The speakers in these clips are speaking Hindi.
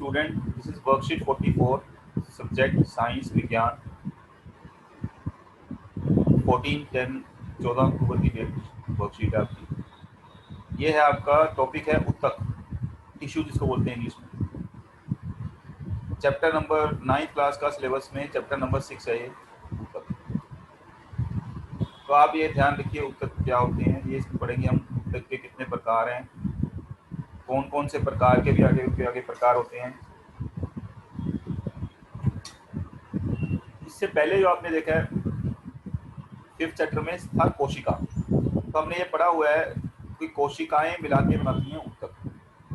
Student, this is worksheet 44, subject science विज्ञान, 14/10 14 अक्टूबर की डेट वर्कशीट है आपकी। ये है आपका टॉपिक है उत्तक, टिश्यू जिसको बोलते हैं इंग्लिश में। चैप्टर नंबर 9th क्लास का सिलेबस में चैप्टर नंबर 6 है ये उत्तक। तो आप ये ध्यान रखिए उत्तक क्या होते हैं, ये इसमें पढ़ेंगे हम। उत्तक के कितने प्रकार हैं, कौन कौन से प्रकार के भी आगे प्रकार होते हैं। इससे पहले जो आपने देखा है 5th चैप्टर में था कोशिका, तो हमने ये पढ़ा हुआ है कि कोशिकाएं मिला के बनाती हैं उत्तक।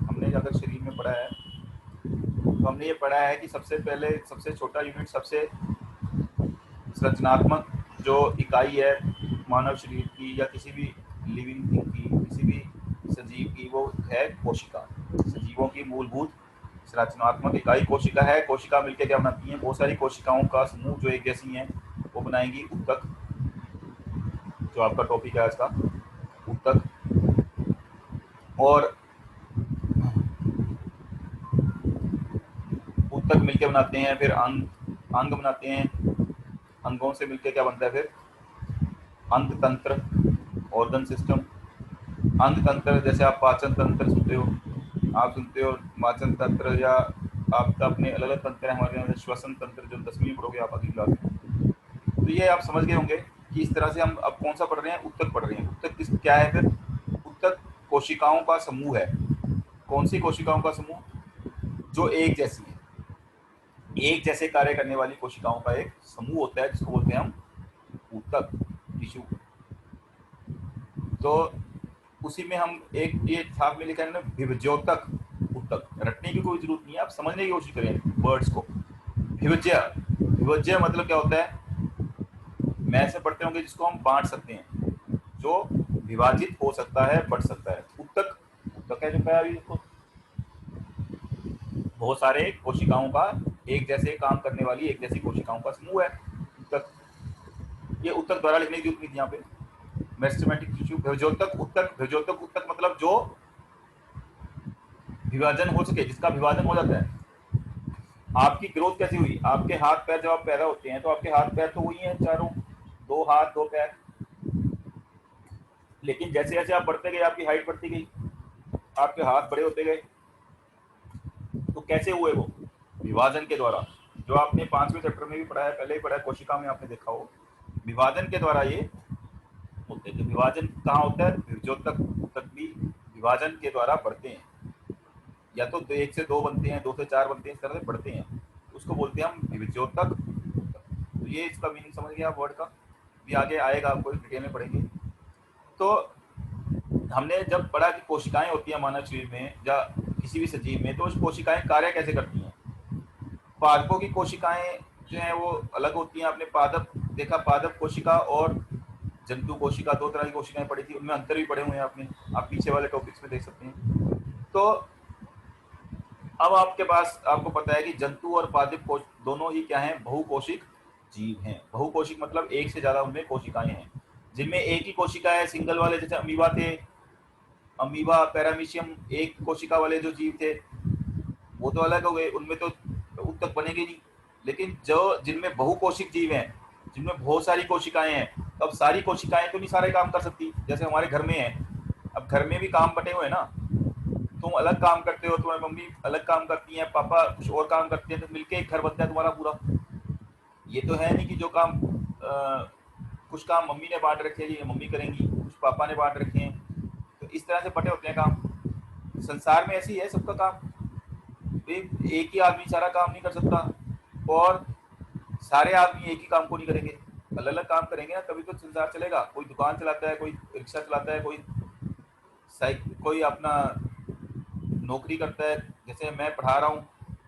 हमने अगर शरीर में पढ़ा है तो हमने ये पढ़ा है कि सबसे पहले सबसे छोटा यूनिट, सबसे संरचनात्मक जो इकाई है मानव शरीर की या किसी भी लिविंग थिंग की, किसी भी सजीव की, वो है कोशिका। सजीवों की मूलभूत संरचनात्मक इकाई कोशिका है। कोशिका मिलकर क्या बनाती हैं, बहुत सारी कोशिकाओं का समूह जो एक जैसी हैं वो बनाएंगी उत्तक। जो आपका टॉपिक है इसका उत्तक। और उत्तक मिलकर बनाते हैं फिर अंग बनाते हैं। अंगों से मिलकर क्या बनता है फिर अंग तंत्र, ऑर्गन सिस्टम। अंग तंत्र जैसे आप पाचन तंत्र सुनते हो, आप सुनते हो पाचन तंत्र, या आपका अपने अलग अलग तंत्र है। हमारे यहाँ श्वसन तंत्र जो 10वीं पढ़ोगे आप अगली क्लास में, तो ये आप समझ गए होंगे कि इस तरह से हम अब कौन सा पढ़ रहे हैं, उत्तक पढ़ रहे हैं। उत्तक किस क्या है फिर, उत्तक कोशिकाओं का समूह है। कौन सी कोशिकाओं का समूह, जो एक जैसी है, एक जैसे कार्य करने वाली कोशिकाओं का एक समूह होता है जिसको बोलते हैं हम उत्तक, टिश्यू। तो उसी में हम एक ये साथ में लिखा है ना विभज्योतक उत्तक। रटने की कोई जरूरत नहीं है, आप समझने की कोशिश करें वर्ड्स को। विभज्य, विभज्य मतलब क्या होता है, मैं से पढ़ते होंगे जिसको हम बांट सकते हैं, जो विभाजित हो सकता है, बढ़ सकता है। उत्तक, उत्तक है जो कहा अभी इसको, बहुत सारे कोशिकाओं का एक जैसे काम करने वाली एक जैसी कोशिकाओं का समूह है उत्तक। ये उत्तक द्वारा लिखने की जरूरत नहीं थी यहाँ पे। मेरिस्टेमेटिक टिश्यू, विभज्योतक उत्तक। विभज्योतक उत्तक मतलब जो विभाजन हो सके, जिसका विभाजन हो जाता है। आपकी ग्रोथ कैसी हुई, आपके हाथ पैर जब आप पैदा होते हैं तो आपके हाथ पैर तो वही हैं चारों, दो हाथ दो पैर। लेकिन जैसे जैसे आप बढ़ते गए, आपकी हाइट बढ़ती गई, आपके हाथ बड़े होते गए, तो कैसे हुए वो, विभाजन के द्वारा। जो आपने 5वें चैप्टर में भी पढ़ा है, पहले ही पढ़ा है, कोशिका में आपने देखा हो, विभाजन के द्वारा ये होते हैं। तो विभाजन कहाँ होता है, विभज्योतक उत्तक भी विभाजन के द्वारा बढ़ते हैं। या तो 1 से 2 बनते हैं, 2 से 4 बनते हैं, इस तरह से बढ़ते हैं, उसको बोलते हैं हम विभज्योतक। तो ये इसका मीनिंग समझ गया वर्ड का, भी आगे आएगा, आपको डिटेल में पढ़ेंगे। तो हमने जब पढ़ा कि कोशिकाएं होती हैं मानव शरीर में या किसी भी सजीव में, तो उस कोशिकाएं कार्य कैसे करती हैं। पादपों की कोशिकाएं जो हैं वो अलग होती हैं। आपने पादप देखा, पादप कोशिका और जंतु कोशिका, 2 तरह की कोशिकाएं पढ़ी थी, उनमें अंतर भी पढ़े हुए हैं आपने, आप पीछे वाले टॉपिक्स में देख सकते हैं। तो अब आपके पास, आपको पता है कि जंतु और पादप कोश दोनों ही क्या हैं, बहुकोशिक जीव हैं। बहुकोशिक मतलब एक से ज्यादा उनमें कोशिकाएं हैं, जिनमें एक ही कोशिका है, सिंगल वाले जैसे अमीबा थे, अमीबा पैरामीशियम, एक कोशिका वाले जो जीव थे वो तो अलग हो गए, उनमें तो उत्तक बनेगी नहीं। लेकिन जो जिनमें बहुकोशिक जीव हैं, जिनमें बहुत सारी कोशिकाएं हैं, तो अब सारी कोशिकाएं तो नहीं सारे काम कर सकती। जैसे हमारे घर में है, अब घर में भी काम बटे हुए हैं ना, तुम अलग काम करते हो, तुम्हारी मम्मी अलग काम करती है, पापा कुछ और काम करते हैं, तो मिलके एक घर बनता है तुम्हारा पूरा। ये तो है नहीं कि जो काम कुछ काम मम्मी ने बांट रखे हैं, ये मम्मी करेंगी, कुछ पापा ने बांट रखे हैं, तो इस तरह से बटे होते हैं काम। संसार में ऐसी है सबका काम, एक ही आदमी सारा काम नहीं कर सकता, और सारे आदमी एक ही काम को नहीं करेंगे, अलग अलग काम करेंगे ना, तभी तो संसार चलेगा। कोई दुकान चलाता है, कोई रिक्शा चलाता है, कोई अपना नौकरी करता है। जैसे मैं पढ़ा रहा हूँ,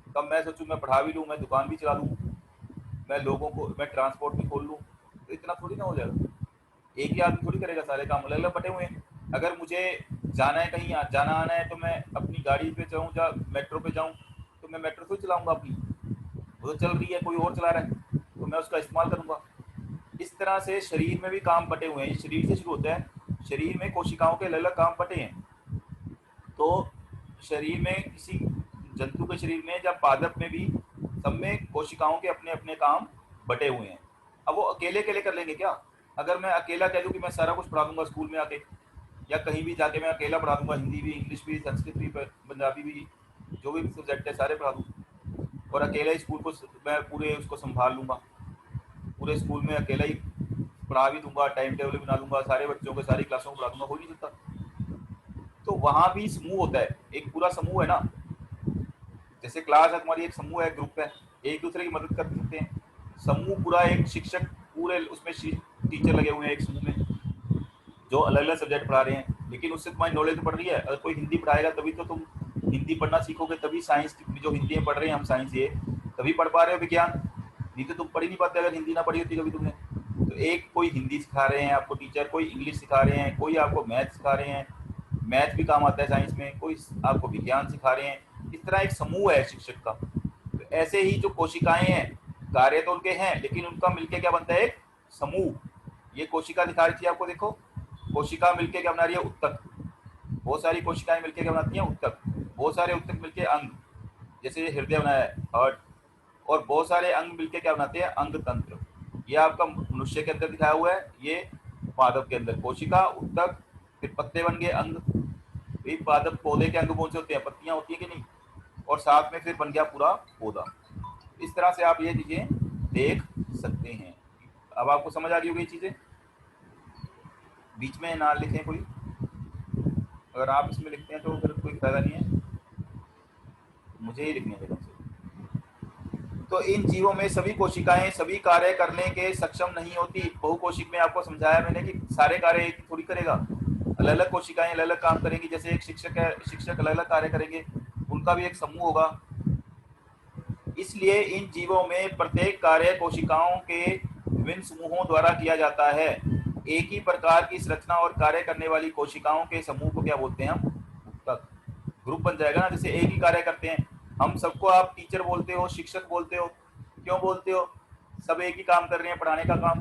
तब मैं सोचूं मैं पढ़ा भी लूँ, मैं दुकान भी चला लूँ, मैं लोगों को, मैं ट्रांसपोर्ट भी खोल लूँ, तो इतना थोड़ी ना हो जाएगा। एक ही आदमी थोड़ी करेगा सारे काम, अलग अलग बटे हुए हैं। अगर मुझे जाना है कहीं, जाना आना है, तो मैं अपनी गाड़ी पे जाऊँ या मेट्रो पे जाऊँ, तो मैं मेट्रो तो चलाऊँगा अपनी, वो तो चल रही है, कोई और चला रहा है, तो मैं उसका इस्तेमाल करूँगा। इस तरह से शरीर में भी काम बटे हुए हैं। शरीर से शुरू होता है, शरीर में कोशिकाओं के अलग अलग काम बटे हैं। तो शरीर में किसी जंतु के शरीर में या पादप में भी सब में कोशिकाओं के अपने अपने काम बटे हुए हैं। अब वो अकेले अकेले कर लेंगे क्या? अगर मैं अकेला कह दूं कि मैं सारा कुछ पढ़ा दूंगा स्कूल में आके, या कहीं भी जाके मैं अकेला पढ़ा दूंगा, हिंदी भी, इंग्लिश भी, संस्कृत भी, पंजाबी भी, जो भी सब्जेक्ट है सारे पढ़ा दूँ, और अकेला ही स्कूल को मैं पूरे उसको संभाल लूँगा, पूरे स्कूल में अकेला ही पढ़ा भी दूंगा, टाइम टेबल बना दूंगा, सारे बच्चों को सारी क्लासों को पढ़ा दूंगा, हो नहीं सकता। तो वहाँ भी समूह होता है, एक पूरा समूह है ना। जैसे क्लास है तुम्हारी, एक समूह है, ग्रुप है, एक दूसरे की मदद कर सकते हैं। समूह पूरा एक शिक्षक, पूरे उसमें टीचर लगे हुए हैं एक समूह में, जो अलग अलग सब्जेक्ट पढ़ा रहे हैं, लेकिन उससे तुम्हारी नॉलेज तो बढ़ रही है। अगर कोई हिंदी पढ़ाएगा तभी तो तुम हिंदी पढ़ना सीखोगे, तभी साइंस जो हिंदी में पढ़ रहे हैं हम, साइंस ये तभी पढ़ पा रहे हो विज्ञान, नहीं तो तुम पढ़ ही नहीं पाते अगर हिंदी ना पढ़ी होती कभी तुमने। तो एक कोई हिंदी सिखा रहे हैं आपको टीचर, कोई इंग्लिश सिखा रहे हैं, कोई आपको मैथ सिखा रहे हैं, मैथ भी काम आता है साइंस में, कोई आपको विज्ञान सिखा रहे हैं। इस तरह एक समूह है शिक्षक का। तो ऐसे ही जो कोशिकाएं हैं, कार्य तो उनके हैं, लेकिन उनका मिलके क्या बनता है, एक समूह। ये कोशिका दिखा रही थी आपको, देखो कोशिका मिलके क्या बना रही है, उत्तक। बहुत सारी कोशिकाएं मिलके क्या बनाती हैं, उत्तक। बहुत सारे उत्तक मिलके अंग, जैसे हृदय बनाया है, हार्ट, और बहुत सारे अंग मिलके क्या बनाते हैं, अंग तंत्र। ये आपका मनुष्य के अंदर दिखाया हुआ है, ये पादप के अंदर कोशिका, उत्तक, फिर पत्ते बन गए अंग। ये पादप पौधे के अंग कौन से होते हैं, पत्तियां होती है कि नहीं, और साथ में फिर बन गया पूरा पौधा। इस तरह से आप ये चीजें देख सकते हैं। अब आपको समझ आ रही होगी चीजें, बीच में ना लिखें कोई, अगर आप इसमें लिखते हैं तो फिर कोई फायदा नहीं है, मुझे ही लिखने देना। तो इन जीवों में सभी कोशिकाएं सभी कार्य करने के सक्षम नहीं होती। बहुकोशिक में आपको समझाया मैंने कि सारे कार्य एक थोड़ी करेगा, अलग अलग कोशिकाएं अलग अलग काम करेंगी। जैसे एक शिक्षक है, शिक्षक अलग अलग कार्य करेंगे, उनका भी एक समूह होगा। इसलिए इन जीवों में प्रत्येक कार्य कोशिकाओं के विभिन्न समूहों द्वारा किया जाता है। एक ही प्रकार की संरचना और कार्य करने वाली कोशिकाओं के समूह को क्या बोलते हैं हम, उत्तक। ग्रुप बन जाएगा ना, जैसे एक ही कार्य करते हैं हम, सबको आप टीचर बोलते हो, शिक्षक बोलते हो, क्यों बोलते हो, सब एक ही काम कर रहे हैं, पढ़ाने का काम।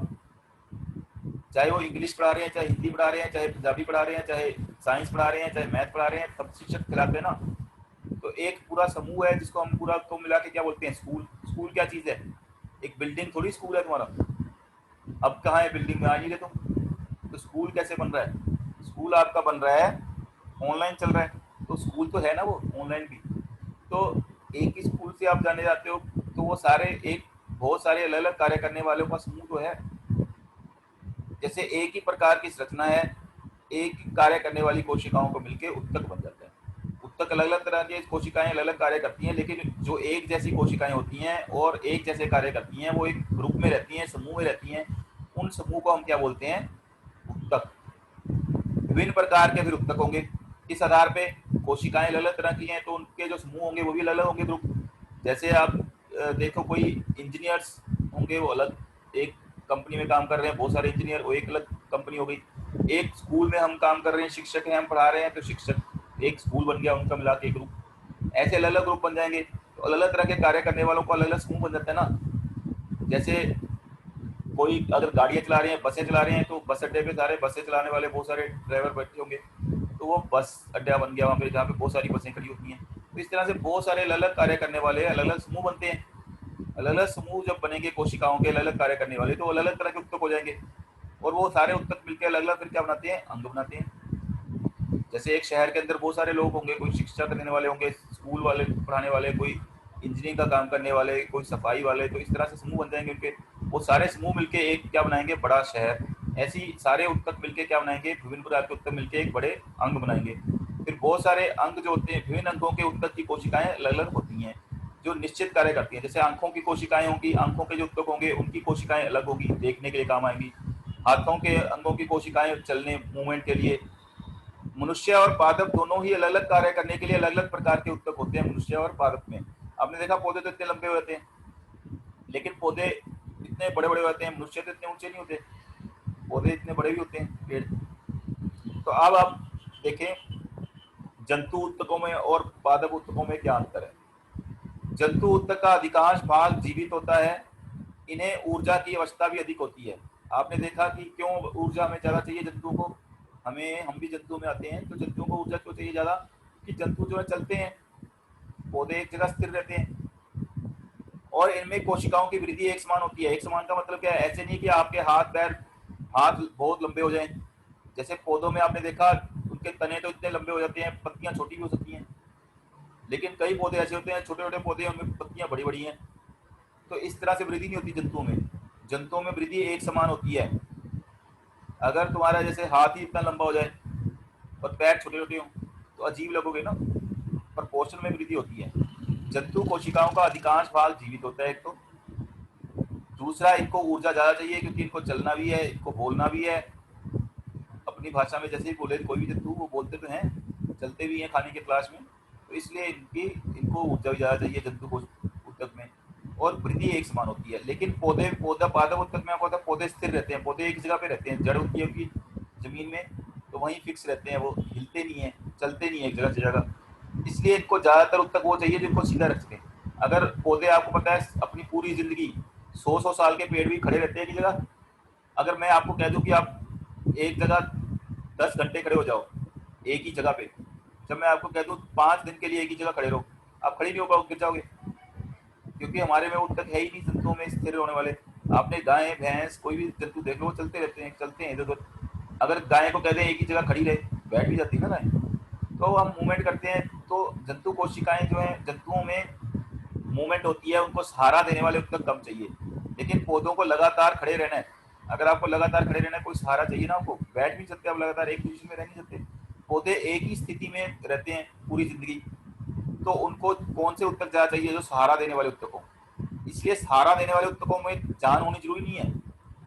चाहे वो इंग्लिश पढ़ा रहे हैं, चाहे हिंदी पढ़ा रहे हैं, चाहे पंजाबी पढ़ा रहे हैं, चाहे साइंस पढ़ा रहे हैं, चाहे मैथ पढ़ा रहे हैं, सब शिक्षक खिलाते हैं ना। तो एक पूरा समूह है जिसको हम पूरा को मिला के क्या बोलते हैं, स्कूल। स्कूल क्या चीज है, एक बिल्डिंग थोड़ी स्कूल है तुम्हारा। अब कहाँ है बिल्डिंग में, आ नहीं रहे तुम। तो स्कूल कैसे बन रहा है, स्कूल आपका बन रहा है ऑनलाइन चल रहा है, तो स्कूल तो है ना वो ऑनलाइन भी। तो एक ही स्कूल से आप जाने जाते हो, तो वो सारे एक बहुत सारे अलग अलग कार्य करने वालों का समूह तो है। जैसे एक ही प्रकार की संरचना है, एक ही कार्य करने वाली कोशिकाओं को मिलकर उत्तक बन जाता है। उत्तक अलग अलग तरह की कोशिकाएं अलग अलग कार्य करती हैं, लेकिन जो एक जैसी कोशिकाएं होती हैं और एक जैसे कार्य करती हैं, वो एक ग्रुप में रहती हैं, समूह में रहती हैं। उन समूह को हम क्या बोलते हैं, उत्तक। विभिन्न प्रकार के फिर उत्तक होंगे। इस आधार पे कोशिकाएं अलग अलग तरह की हैं, तो उनके जो समूह होंगे वो भी अलग अलग होंगे, ग्रुप। जैसे आप देखो कोई इंजीनियर्स होंगे, वो अलग एक कंपनी में काम कर रहे हैं, बहुत सारे इंजीनियर, वो एक अलग कंपनी हो गई। एक स्कूल में हम काम कर रहे हैं, शिक्षक हैं, हम पढ़ा रहे हैं, तो शिक्षक एक स्कूल बन गया, उनका मिला के एक ग्रुप। ऐसे अलग अलग ग्रुप बन जाएंगे, तो अलग अलग तरह के कार्य करने वालों को अलग अलग समूह बन जाता है ना। जैसे कोई अगर गाड़ियां चला रहे हैं, बसें चला रहे हैं, तो बस अड्डे पे सारे बसें चलाने वाले बहुत सारे ड्राइवर बैठे होंगे, तो वो बस अड्डा बन गया वहाँ पे, जहाँ पे बहुत सारी बसें खड़ी होती हैं। तो इस तरह से बहुत सारे अलग अलग कार्य करने वाले अलग अलग समूह बनते हैं। अलग अलग समूह जब बनेंगे कोशिकाओं के अलग अलग कार्य करने वाले, तो अलग अलग तरह के उत्तक हो जाएंगे, और वो सारे उत्तक मिलकर अलग अलग फिर क्या बनाते हैं, अंग बनाते हैं। जैसे एक शहर के अंदर बहुत सारे लोग होंगे, कोई शिक्षा करने वाले होंगे, स्कूल वाले पढ़ाने वाले, कोई इंजीनियरिंग का काम करने वाले, कोई सफाई वाले, तो इस तरह से समूह बन जाएंगे उनके। वो सारे समूह मिलके एक क्या बनाएंगे, बड़ा शहर। ऐसी सारे उत्तक मिलके क्या बनाएंगे, विभिन्न प्रकार के उत्तक मिलके एक बड़े अंग बनाएंगे। फिर बहुत सारे अंग जो होते हैं, विभिन्न अंगों के उत्तक की कोशिकाएं अलग अलग होती हैं, जो निश्चित कार्य करती हैं। जैसे आंखों की कोशिकाएं होंगी, आंखों के जो उत्तक होंगे उनकी कोशिकाएं अलग होगी, देखने के लिए काम आएंगी। हाथों के अंगों की कोशिकाएं चलने, मूवमेंट के लिए। मनुष्य और पादप दोनों ही अलग अलग कार्य करने के लिए अलग अलग प्रकार के उत्तक होते हैं, मनुष्य और पादप में। आपने देखा पौधे तो इतने लंबे होते हैं, लेकिन पौधे इतने बड़े बड़े होते हैं, मनुष्य तो इतने ऊंचे नहीं होते, पौधे इतने बड़े भी होते हैं, पेड़। तो अब आप देखें जंतु उत्तकों में और पादप उत्तकों में क्या अंतर है। जंतु उत्तक का अधिकांश भाग जीवित होता है, इन्हें ऊर्जा की आवश्यकता भी अधिक होती है। आपने देखा कि क्यों ऊर्जा हमें ज्यादा चाहिए जंतुओं को, हमें, हम भी जंतुओं में आते हैं, तो जंतुओं को ऊर्जा क्यों चाहिए ज्यादा, कि जंतु जो है चलते हैं, पौधे एक जगह स्थिर रहते हैं और इनमें कोशिकाओं की वृद्धि एक समान होती है। एक समान का मतलब क्या है? ऐसे नहीं कि आपके हाथ पैर हाथ बहुत लंबे हो जाएं। जैसे पौधों में आपने देखा उनके तने तो इतने लंबे हो जाते हैं, पत्तियां छोटी भी हो सकती हैं, लेकिन कई पौधे ऐसे होते हैं छोटे छोटे पौधे उनमें पत्तियां बड़ी बड़ी हैं। तो इस तरह से वृद्धि नहीं होती जंतुओं में। जंतुओं में वृद्धि एक समान होती है। अगर तुम्हारा जैसे हाथ ही इतना लंबा हो जाए और पैर छोटे छोटे हों तो अजीब लगोगे ना। पर पोषण में वृद्धि होती है। जंतु कोशिकाओं का अधिकांश भाग जीवित होता है एक तो, दूसरा इनको ऊर्जा ज़्यादा चाहिए क्योंकि इनको चलना भी है, इनको बोलना भी है। अपनी भाषा में जैसे ही बोले कोई भी जंतु वो बोलते तो हैं, चलते भी हैं खाने के तलाश में, तो इसलिए इनको ऊर्जा भी ज़्यादा चाहिए जंतु को ऊतक में। और वृद्धि एक समान होती है। लेकिन पौधा पादप ऊतक में आपको पता है पौधे स्थिर रहते हैं, पौधे एक जगह पे रहते हैं, जड़ होती है उनकी जमीन में, तो वहीं फिक्स रहते हैं, वो हिलते नहीं है, चलते नहीं है एक जगह से जगह। इसलिए इनको ज़्यादातर ऊतक वो चाहिए जिनको सीधा रख सकें। अगर पौधे आपको पता है अपनी पूरी जिंदगी 100 साल के पेड़ भी खड़े रहते हैं एक जगह, अगर मैं आपको कह दूं कि आप एक जगह 10 घंटे खड़े हो जाओ एक ही जगह पे, जब मैं आपको कह दूं 5 दिन के लिए एक ही जगह खड़े रहो, आप खड़े नहीं हो पाओगे, गिर जाओगे। क्योंकि हमारे में ऊतक है ही नहीं जंतुओं में स्थिर होने वाले। आपने गाय भैंस कोई भी जंतु देख लो वो चलते रहते हैं, चलते हैं इधर उधर। अगर गाय को कहते हैं एक ही जगह खड़ी रहे, बैठ भी जाती है ना गाय, तो हम मूवमेंट करते हैं। तो जंतु कोशिकाएं जो है जंतुओं में मूवमेंट होती है, उनको सहारा देने वाले ऊतक कम चाहिए। लेकिन पौधों को लगातार खड़े रहना है। अगर आपको लगातार खड़े रहना है, कोई सहारा चाहिए ना, आपको बैठ नहीं सकते, आप लगातार एक पोजीशन में रह नहीं सकते। पौधे एक ही स्थिति में रहते हैं पूरी जिंदगी, तो उनको कौन से ऊतक ज्यादा चाहिए? जो सहारा देने वाले ऊतक हो। इसलिए सहारा देने वाले ऊतकों में जान होनी जरूरी नहीं है।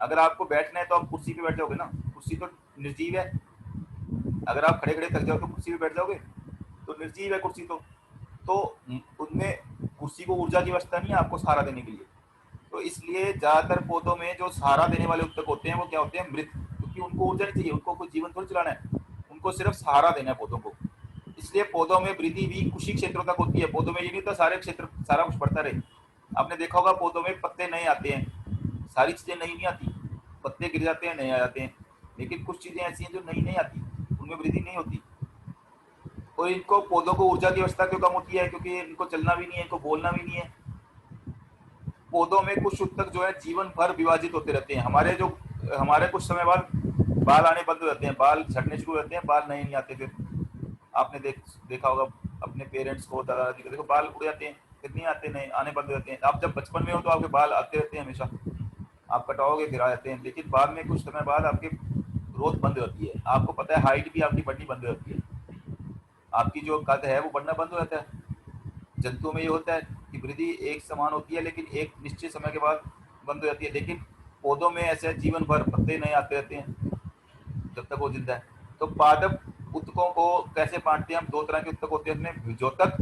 अगर आपको बैठना है तो आप कुर्सी पे बैठ जाओगे ना, कुर्सी तो निर्जीव है। अगर आप खड़े खड़े थक जाओ तो कुर्सी पे बैठ जाओगे, तो निर्जीव है कुर्सी तो उनमें कुर्सी को ऊर्जा की आवश्यकता नहीं है आपको सहारा देने के लिए। तो इसलिए ज्यादातर पौधों में जो सहारा देने वाले ऊतक होते हैं वो क्या होते हैं? मृत, क्योंकि उनको ऊर्जा नहीं चाहिए, उनको कोई जीवन थोड़ी चलाना है, उनको सिर्फ सहारा देना है पौधों को। इसलिए पौधों में वृद्धि भी कुछ ही क्षेत्रों तक होती है। पौधों में ये नहीं होता सारे क्षेत्र सारा कुछ बढ़ता रहे। आपने देखा होगा पौधों में पत्ते नए आते हैं, सारी चीजें नई नहीं आती, पत्ते गिर जाते हैं नए आ जाते हैं, लेकिन कुछ चीजें ऐसी हैं जो नई नहीं आती, उनमें वृद्धि नहीं होती। और इनको पौधों को ऊर्जा की आवश्यकता क्यों कम होती है? क्योंकि इनको चलना भी नहीं है, इनको बोलना भी नहीं है। पौधों में कुछ ऊतक जो है जीवन भर विभाजित होते रहते हैं। हमारे कुछ समय बाद बाल आने बंद हो जाते हैं, बाल झड़ने शुरू हो जाते हैं, बाल नए नहीं आते। फिर आपने देखा होगा अपने पेरेंट्स को, दादा दादी को, देखो बाल उड़ जाते हैं, फिर नहीं आते, नए आने बंद हो जाते हैं। आप जब बचपन में हो तो आपके बाल आते रहते हैं हमेशा, आप कटाओगे फिर आ जाते हैं, लेकिन बाद में कुछ समय बाद आपकी ग्रोथ बंद हो जाती है। आपको पता है हाइट भी आपकी बढ़नी बंद हो जाती है, आपकी जो कद है वो बढ़ना बंद हो जाता है। जंतुओं में ये होता है कि वृद्धि एक समान होती है लेकिन एक निश्चित समय के बाद बंद हो जाती है। लेकिन पौधों में ऐसे जीवन भर पत्ते नए आते रहते हैं जब तक वो जिंदा है। तो पादप ऊतकों को कैसे बांटते हैं हम? 2 तरह के ऊतक होते हैं इसमें, विभजोतक,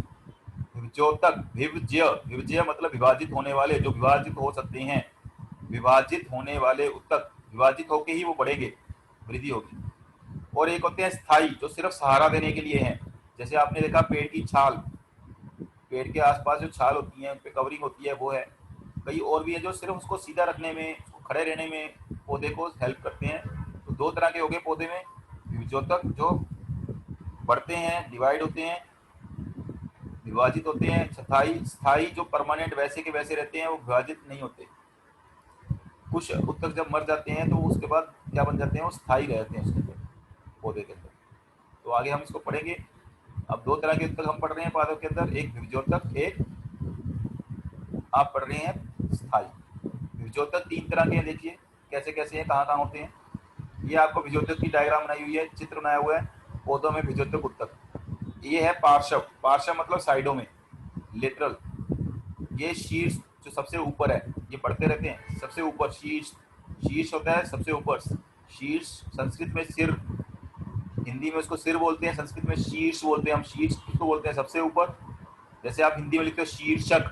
विभजोतक, विभज्य। विभज्य मतलब विभाजित होने वाले, जो विभाजित हो सकते हैं। विभाजित होने वाले ऊतक विभाजित होके ही वो बढ़ेंगे, वृद्धि होगी। और एक होते हैं स्थायी, जो सिर्फ सहारा देने के लिए हैं। जैसे आपने देखा पेड़ की छाल, पेड़ के आसपास जो छाल होती है उन पे कवरिंग होती है, वो है। कई और भी है जो सिर्फ उसको सीधा रखने में, उसको खड़े रहने में पौधे को हेल्प करते हैं। तो 2 तरह के हो गए पौधे में, विभजोतक जो बढ़ते हैं, डिवाइड होते हैं, विभाजित होते हैं। स्थायी, स्थायी जो परमानेंट वैसे के वैसे रहते हैं, वो विभाजित नहीं होते। कुछ ऊतक जब मर जाते हैं तो उसके बाद क्या बन जाते हैं? वो स्थायी रहते हैं उसके अंदर, पौधे के अंदर। तो आगे हम इसको पढ़ेंगे। अब 2 तरह के ऊतक हम पढ़ रहे हैं पादप के अंदर, एक विभजोतक, एक आप पढ़ रहे हैं स्थायी। विभजोतक 3 तरह के हैं, देखिए कैसे कैसे हैं, कहाँ कहाँ होते हैं। ये आपको विभजोतक की डायग्राम बनाई हुई है, चित्र बनाया हुआ है पौधों में विभजोतक ऊतक। ये है पार्श्व, पार्श्व मतलब साइडों में, लेटरल। ये शीर्ष जो सबसे ऊपर है, ये बढ़ते रहते हैं सबसे ऊपर, शीर्ष, शीर्ष होता है सबसे ऊपर। शीर्ष संस्कृत में सिर, हिंदी में उसको सिर बोलते हैं, संस्कृत में शीर्ष बोलते हैं। हम शीर्ष किसको बोलते हैं? सबसे ऊपर। जैसे आप हिंदी में लिखते हो शीर्षक,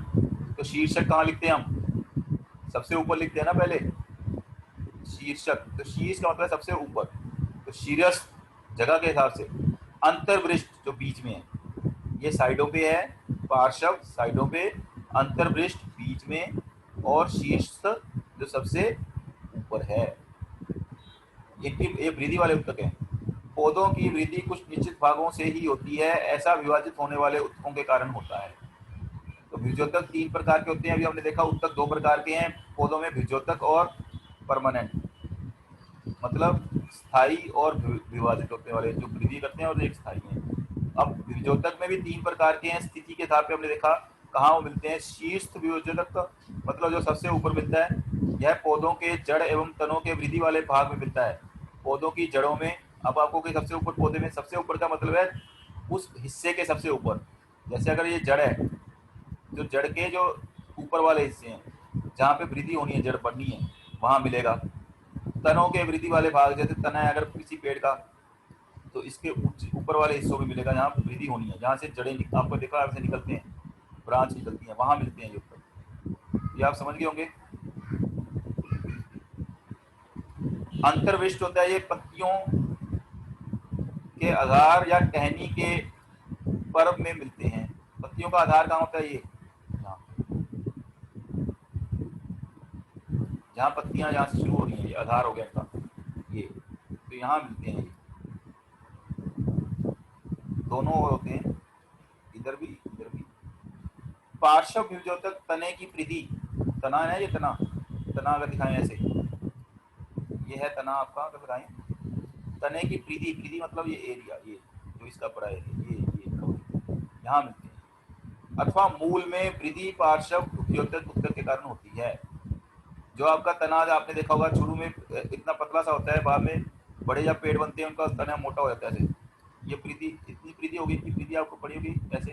तो शीर्षक कहाँ लिखते हैं हम? सबसे ऊपर लिखते हैं ना पहले, शीर्षक। तो शीर्ष का मतलब सबसे ऊपर। तो शीर्ष जगह के हिसाब से, अंतर्वृष्ट जो बीच में है, ये साइडों पे है, पार्श्व साइडों पे, अंतर्वृष्ट बीच में, और शीर्ष जो सबसे ऊपर है। इनकी ये वृद्धि वाले ऊतक हैं। पौधों की वृद्धि कुछ निश्चित भागों से ही होती है, ऐसा विभाजित होने वाले ऊतकों के कारण होता है। बीजोतक 3 प्रकार के होते हैं, अभी हमने देखा उत्तक 2 प्रकार के हैं पौधों में, बीजोतक और परमानेंट, मतलब स्थायी और विभाजित होने वाले, जो वृद्धि करते हैं, और एक स्थायी है। अब बीजोतक में भी 3 प्रकार के हैं, स्थिति के आधार पे हमने देखा कहाँ वो मिलते हैं। शीर्ष बीजोतक मतलब जो सबसे ऊपर मिलता है, यह पौधों के जड़ एवं तनों के वृद्धि वाले भाग में मिलता है, पौधों की जड़ों में। अब आपको कि सबसे ऊपर पौधे में, सबसे ऊपर का मतलब है उस हिस्से के सबसे ऊपर, जैसे अगर ये जड़ है, जो जड़ के जो ऊपर वाले हिस्से हैं जहाँ पे वृद्धि होनी है, जड़ बढ़नी है, वहां मिलेगा। तनों के वृद्धि वाले भाग, जैसे तना है अगर किसी पेड़ का, तो इसके ऊपर वाले हिस्सों में मिलेगा जहाँ वृद्धि होनी है, जहाँ से जड़ें आपको देखा ऐसे निकलते हैं, ब्रांच निकलती हैं, वहां मिलते हैं ये ऊपर। ये आप समझ गए होंगे। अंतर्विष्ट होता है, ये पत्तियों के आधार या टहनी के पर्व में मिलते हैं। पत्तियों का आधार कहाँ होता है? ये जहाँ पत्तियां जहाँ से शुरू हो रही हैं, ये आधार हो गया इनका, ये तो यहाँ मिलते हैं। ये दोनों होते हैं, इधर भी इधर भी। पार्श्व विभजोतक तने की वृद्धि, तना है ये, तना तना अगर दिखाएं ऐसे, ये है तना आपका, अगर दिखाएं तने की वृद्धि, वृद्धि मतलब ये एरिया, ये जो इसका बड़ा एरिया, ये यहाँ मिलते हैं। अथवा मूल में वृद्धि पार्श्व विभजोतक उत्तक के कारण होती है। जो आपका तना आपने देखा होगा शुरू में इतना पतला सा होता है, बाद में बड़े जब पेड़ बनते हैं उनका तना मोटा हो जाता है। ये वृद्धि, इतनी वृद्धि होगी, इतनी वृद्धि आपको पड़ी होगी ऐसे,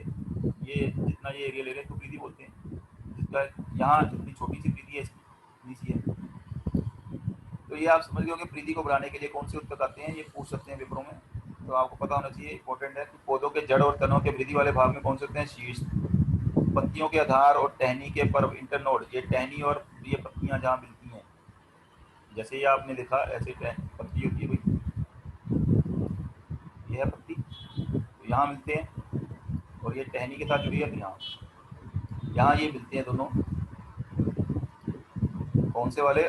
ये जितना ये एरिया ले रहे हैं तो वृद्धि बोलते हैं। जिसका यहाँ इतनी छोटी सी वृद्धि है, इतनी सी है, तो ये आप समझ गए होंगे वृद्धि को बढ़ाने के लिए कौन से उत्तक आते हैं, ये पूछ सकते हैं पेपरों में, तो आपको पता होना चाहिए, इंपॉर्टेंट है कि पौधों के जड़ और तनों के वृद्धि वाले भाग में कौन से होते हैं? शीर्ष, पत्तियों के आधार और टहनी के पर्व, इंटरनोड, ये टहनी और ये पत्तियां जहाँ मिलती हैं, जैसे ये आपने देखा ऐसे पत्ती होती है भाई, ये है पत्ती, तो यहाँ मिलते हैं, और ये टहनी के साथ जुड़ी है, तो यहाँ ये मिलते हैं दोनों, कौन से वाले?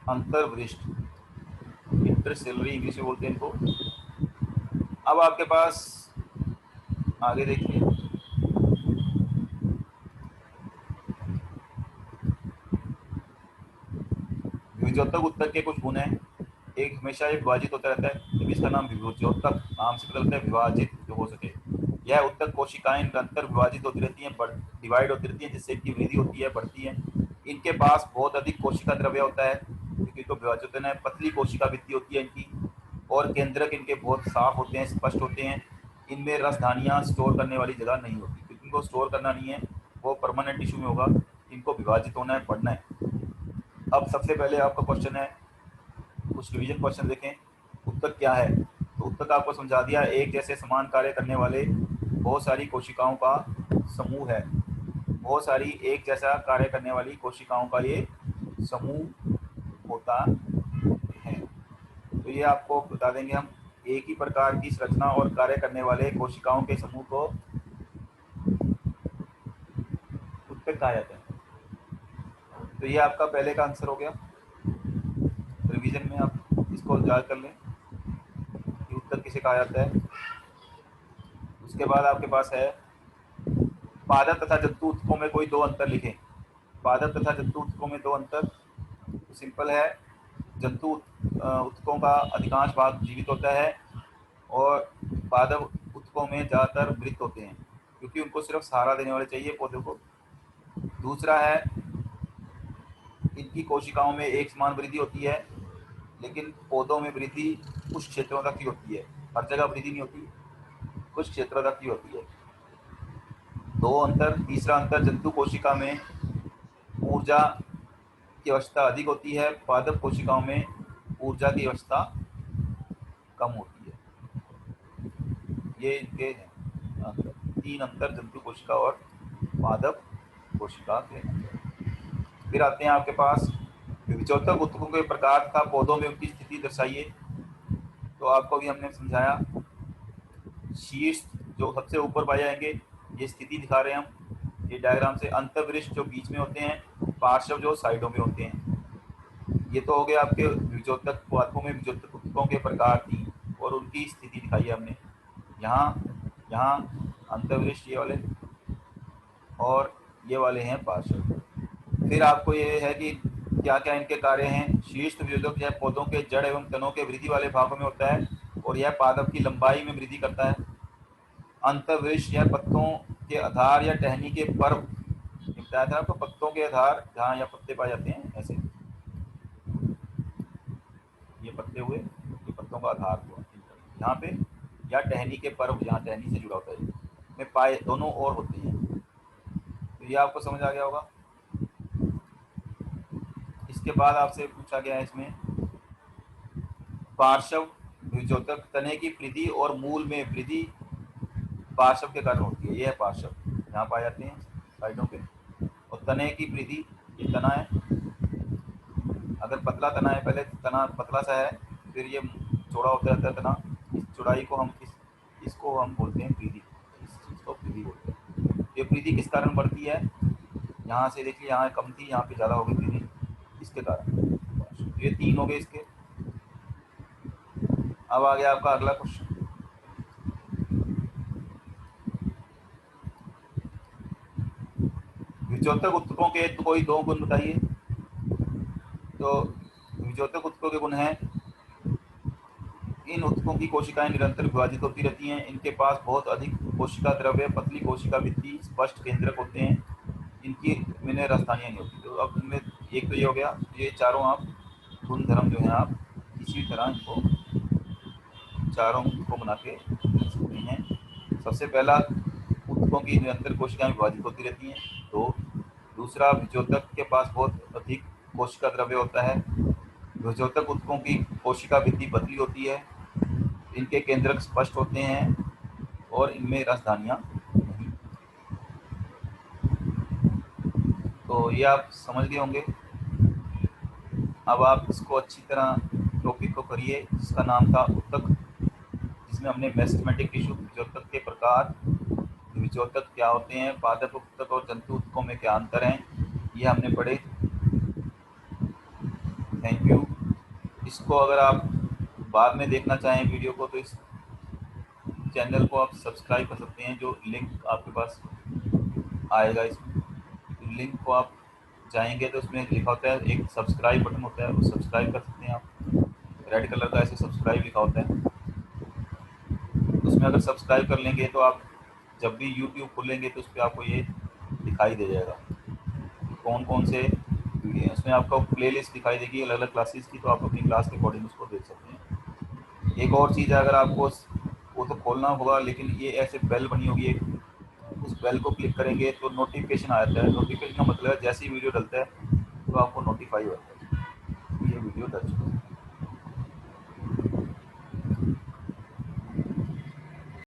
अंतर्वृष्ट, इंटरसेलुलरी इंग्लिश में बोलते हैं इनको। अब आपके पास आगे देखिए, विभजोतक उत्तक के कुछ गुण हैं। एक हमेशा एक विभाजित होता रहता है, जब इसका नाम विभजोतक नाम से पता लगता है विभाजित जो हो सके। यह उत्तक कोशिकाएं निरंतर विभाजित होती रहती हैं, डिवाइड होती रहती हैं, जिससे इनकी वृद्धि होती है, बढ़ती है। इनके पास बहुत अधिक कोशिका द्रव्य होता है, क्योंकि इनको विभाजित होना है, पतली कोशिका भित्ति होती है इनकी, और केंद्रक इनके बहुत साफ होते हैं, स्पष्ट होते हैं। इनमें रसधानियाँ स्टोर करने वाली जगह नहीं होती, क्योंकि इनको स्टोर करना नहीं है, वो परमानेंट टिश्यू में होगा, इनको विभाजित होना है, बढ़ना है। अब सबसे पहले आपका क्वेश्चन है, कुछ रिवीजन क्वेश्चन देखें, उत्तक क्या है? तो उत्तक आपको समझा दिया, एक जैसे समान कार्य करने वाले बहुत सारी कोशिकाओं का समूह है, बहुत सारी एक जैसा कार्य करने वाली कोशिकाओं का ये समूह होता है। तो ये आपको बता देंगे हम, एक ही प्रकार की संरचना और कार्य करने वाले कोशिकाओं के समूह को उत्तक कहा जाता है। तो ये आपका पहले का आंसर हो गया। रिवीजन में आप इसको याद कर लें कि उत्तक किसे कहा जाता है। उसके बाद आपके पास है पादप तथा जंतु उत्तकों में कोई दो अंतर लिखें। पादप तथा जंतु उत्तकों में दो अंतर, तो सिंपल है, जंतु उत्तकों का अधिकांश भाग जीवित होता है, और पादप उत्तकों में ज़्यादातर मृत होते हैं, क्योंकि उनको सिर्फ सहारा देने वाले चाहिए पौधों को। दूसरा है, इनकी कोशिकाओं में एक समान वृद्धि होती है, लेकिन पौधों में वृद्धि कुछ क्षेत्रों तक ही होती है, हर जगह वृद्धि नहीं होती, कुछ क्षेत्रों तक ही होती है। दो अंतर। तीसरा अंतर, जंतु कोशिका में ऊर्जा की अवस्था अधिक होती है, पादप कोशिकाओं में ऊर्जा की अवस्था कम होती है। ये इनके हैं तीन अंतर, जंतु कोशिका और पादप कोशिका के अंतर। फिर आते हैं आपके पास विभजोतक उत्तकों के प्रकार तथा पौधों में उनकी स्थिति दर्शाइए। तो आपको भी हमने समझाया, शीर्ष जो सबसे ऊपर पाए जाएंगे, ये स्थिति दिखा रहे हैं हम ये डायग्राम से, अंतर्वृष्ट जो बीच में होते हैं, पार्श्व जो साइडों में होते हैं। ये तो हो गए आपके विभजोतक पादपों में विभजोतक उत्तकों के प्रकार थी और उनकी स्थिति दिखाई है हमने। यहाँ अंतर्वृष्ट ये वाले, और ये वाले हैं पार्षद। फिर आपको ये है कि क्या क्या इनके कार्य हैं। शीर्ष विभेदक यह पौधों के जड़ एवं तनों के वृद्धि वाले भागों में होता है और यह पादप की लंबाई में वृद्धि करता है। अंतर्वृक्ष यह पत्तों के आधार या टहनी के पर्व, बताया था आपको, पत्तों के आधार जहाँ या पत्ते पाए जाते हैं, ऐसे ये पत्ते हुए, ये पत्तों का आधार हुआ यहाँ पे, या टहनी के पर्व, जहाँ टहनी से जुड़ा होता है, में पाए दोनों और होते हैं। तो ये आपको समझ आ गया होगा। इसके बाद आपसे पूछा गया है इसमें पार्श्व विजोतक तने की वृद्धि और मूल में वृद्धि पार्श्व के कारण होती है। ये है पार्श्व, यहाँ पाए जाते हैं साइडों पे। और तने की वृद्धि, ये तना है, अगर पतला तना है, पहले तना पतला सा है, फिर ये चौड़ा होता रहता है तना, इस चौड़ाई को हम इसको हम बोलते हैं वृद्धि, इस चीज़ को वृद्धि बोलते हैं। ये वृद्धि किस कारण बढ़ती है, यहाँ से देखिए, यहाँ कम थी, यहाँ पे ज़्यादा हो गई वृद्धि, इसके कारण। ये 3 हो गए इसके। अब आ गया आपका अगला क्वेश्चन। विचोतक उत्तकों के कोई 2 गुण बताइए। तो विचोतक उत्तकों के गुण हैं, इन उत्तकों की कोशिकाएं निरंतर विभाजित होती रहती हैं, इनके पास बहुत अधिक कोशिका द्रव्य, पतली कोशिका भित्ति, स्पष्ट केंद्रक होते हैं, इनकी इनमें राजधानियां नहीं होती। तो अब इनमें एक तो ये हो गया, ये चारों आप गुण धर्म जो है आप इसी तरह इनको चारों को बना के लिख सकते हैं। सबसे पहला, उत्तकों की निरंतर कोशिकाएं विभाजित होती रहती हैं, तो दूसरा, विचोतक के पास बहुत अधिक कोशिका द्रव्य होता है। विचोतक उत्तकों की कोशिका भित्ति पतली होती है, इनके केंद्रक स्पष्ट होते हैं और इनमें राजधानियां नहीं। तो ये आप समझ गए होंगे। अब आप इसको अच्छी तरह टॉपिक को करिए, जिसका नाम था उत्तक, जिसमें हमने मेसेमेटिक टिश्यू, विचोतक के प्रकार, विचोतक क्या होते हैं, पादप उत्तक और जंतु उत्तकों में क्या अंतर हैं, ये हमने पढ़े। Thank you. इसको अगर आप बाद में देखना चाहें वीडियो को, तो इस चैनल को आप सब्सक्राइब कर सकते हैं, जो लिंक आपके पास आएगा। इसमें लिंक को आप जाएंगे तो उसमें लिखा होता है, एक सब्सक्राइब बटन होता है, वो सब्सक्राइब कर सकते हैं आप, रेड कलर का ऐसे सब्सक्राइब लिखा होता है। उसमें अगर सब्सक्राइब कर लेंगे तो आप जब भी यूट्यूब खोलेंगे तो उस पर आपको ये दिखाई दे जाएगा कौन कौन से वीडियो हैं। उसमें आपको प्लेलिस्ट दिखाई देगी अलग अलग क्लासेस की, तो आप अपनी क्लास के अकॉर्डिंग उसको देख सकते हैं। एक और चीज़ है, अगर आपको वो तो खोलना होगा, लेकिन ये ऐसे बेल बनी होगी एक, उस बेल को क्लिक करेंगे तो नोटिफिकेशन आ जाता है। नोटिफिकेशन का मतलब है जैसे ही वीडियो डलता है तो आपको नोटिफाई होता है ये वीडियो डल चुका है।